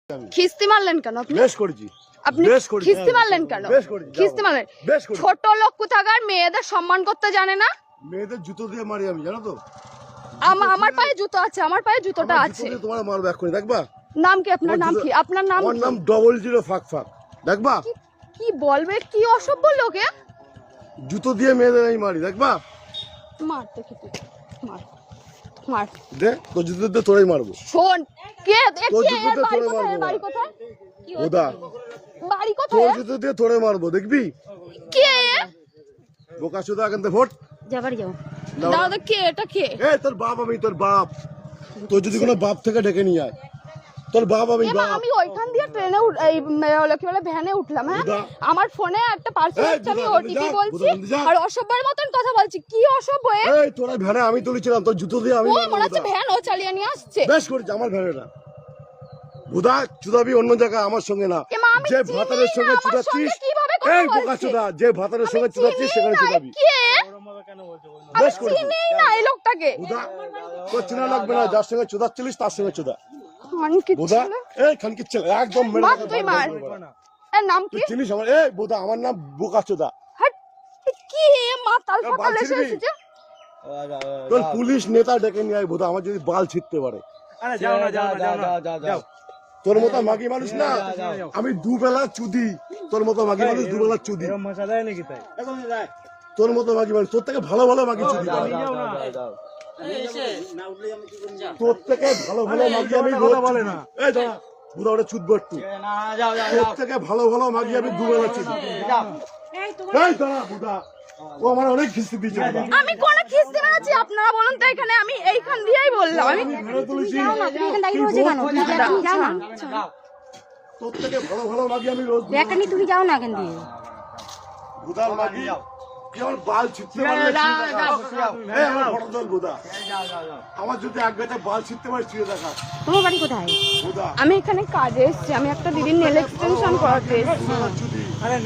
খিস্তি মারলেন কেন আপনি? বেশ করেছি। আপনি খিস্তি মারলেন কেন? খিস্তি মারলেন? ছোট লোক কোথাকার, মেয়েদের সম্মান করতে জানে না। মেয়েদের জুতো দিয়ে মারি আমি, জানো তো? আমার পায়ে জুতো আছে, আমার পায়ে জুতোটা আছে। তোমার মারবো এক্ষুনি, দেখবা? নাম কি আপনার? নাম কি আপনার? নাম আমার নাম 00 ফাক ফাক, দেখবা? কি বলবে? কি অসভ্য লোকে। জুতো দিয়ে মেয়েদের আমি মারি, দেখবা? মার দেখি তুই, মার মার দে, তো জুতো দিয়ে তোরাই মারবো। শোন, কে বাড়ি কোথায়? ওদা বাড়ি কোথায়? তোর জুতো দিয়ে তোরে মারবো, দেখবি? কে? বোকা চোদা, এখান থেকে ভোট যা বাড়ি যাও। দাদা কে? এটা কে? এই তোর বাপ, আমি তোর বাপ। তোর যদি কোনো বাপ থেকে ডেকে নিয়ে আয়, তোর বাপ আমি বাপ। আমি ওইখান দিয়ে ট্রেনে কি বলে ভ্যানে উঠলাম। হ্যাঁ, আমার ফোনে একটা পার্সেল আসছে, আমি ওটিপি বলছি আর অসভ্যের মতন কথা বলছি। কি অসভ্য? এই তোর ভ্যানে আমি তুলেছিলাম, তোর জুতো দিয়ে আমি। ও মনে হচ্ছে ভ্যান ও চালিয়ে নিয়ে আসছে। বেশ করেছে, আমার ভ্যানেটা। বুদা চুদাবি অন্য জায়গায়, আমার সঙ্গে না। যে ভাতারের সঙ্গে চুদাচ্ছিস, এই বোকা চুদা, যে ভাতারের সঙ্গে চুদাচ্ছিস সেখানে চুদাবি। বেশ করেছি না এই লোকটাকে। বুদা তোর চেনা লাগবে না, যার সঙ্গে চুদাচ্ছিলিস তার সঙ্গে চুদা। বুদা এই খানকির ছেলে, একদম মেরে তুই মার। এর নাম কি? চিনিস আমার? এই বুদা, আমার নাম বোকা চুদা। কি মাতাল ফাতাল এসেছে? তোর পুলিশ নেতা ডেকে নিয়ে আয় বুদা, আমার যদি বাল ছিটতে পারে। আরে যাও না, যাও না, যাও। তোর মতো মাগি মানুষ না আমি, দুবেলা চুদি। তোর মতো মাগি মানুষ দুবেলা চুদি। মশা দেয় নাকি তাই? তোর মতো মাগি মানুষ, তোর থেকে ভালো ভালো মাগি চুদি। তোর থেকে ভালো ভালো মাগি আমি কথা বলে না। এই দাঁড়া বুদা, ওটা চুদবো একটু। তোর থেকে ভালো ভালো মাগি আমি দুবেলা চুদি। এই দাঁড়া বুদা, ও আমার অনেক খিস্তি দিয়েছে। আমি কোন খিস্তি মেরেছি? আপনারা বলুন তো। এখানে আমি এইখান দিয়েই বললাম। আমি তোর থেকে ভালো ভালো মাগি আমি রোজ। তুমি যাও না এখান দিয়ে। বুদার মাগি কি আমার বাল ছিটতে পারলে আমার ফটো তোল বুদা। আমার যদি এক গাছে বাল ছিটতে পারে ছিঁড়ে দেখা। তোমার বাড়ি কোথায়? বুদা আমি এখানে কাজে এসেছি, আমি একটা দিদির নেল এক্সটেনশন করাতে এসেছি।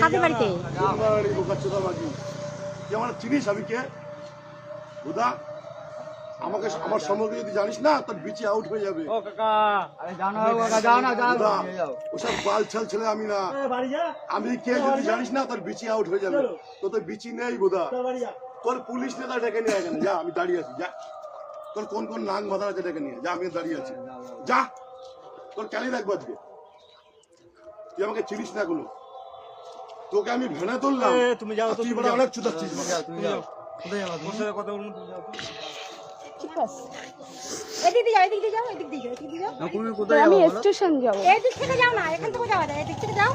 কাদের বাড়িতে? বোকা চোদা মাগি, তুই আমার চিনিস আমি কে? বুদা আমাকে, আমার সম্পর্কে যদি জানিস না তোর বিচি আউট হয়ে যাবে। ও কাকা, আরে যাও না কাকা, যাও না, যাও। ওসব বাল ছাল ছেলে আমি না। আমি কে যদি জানিস না তোর বিচি আউট হয়ে যাবে। তোর বিচি নেই বুদা। তোর পুলিশ নেতা ডেকে নিয়ে এখানে যা, আমি দাঁড়িয়ে আছি। যা, তোর কোন কোন নাং মাথা আছে ডেকে নিয়ে যা, আমি দাঁড়িয়ে আছি। যা, তোর ক্যালি রাখবো আজকে। তুই আমাকে চিনিস না গুলো, তোকে আমি ভেনে তুললাম। তুমি যাও, তুই বলে অনেক চুদাচ্ছিস। তুমি যাও, ওর সাথে কথা বলুন, তুমি যাও। ঠিক আছে, এদিক দিয়ে যাও, এদিক দিয়ে যাও, এদিক দিয়ে যাও, এদিক দিয়ে যাও। আমি স্টেশন যাবো। এদিক থেকে যাও না, এখান থেকে যাওয়া যায়, এদিক থেকে যাও।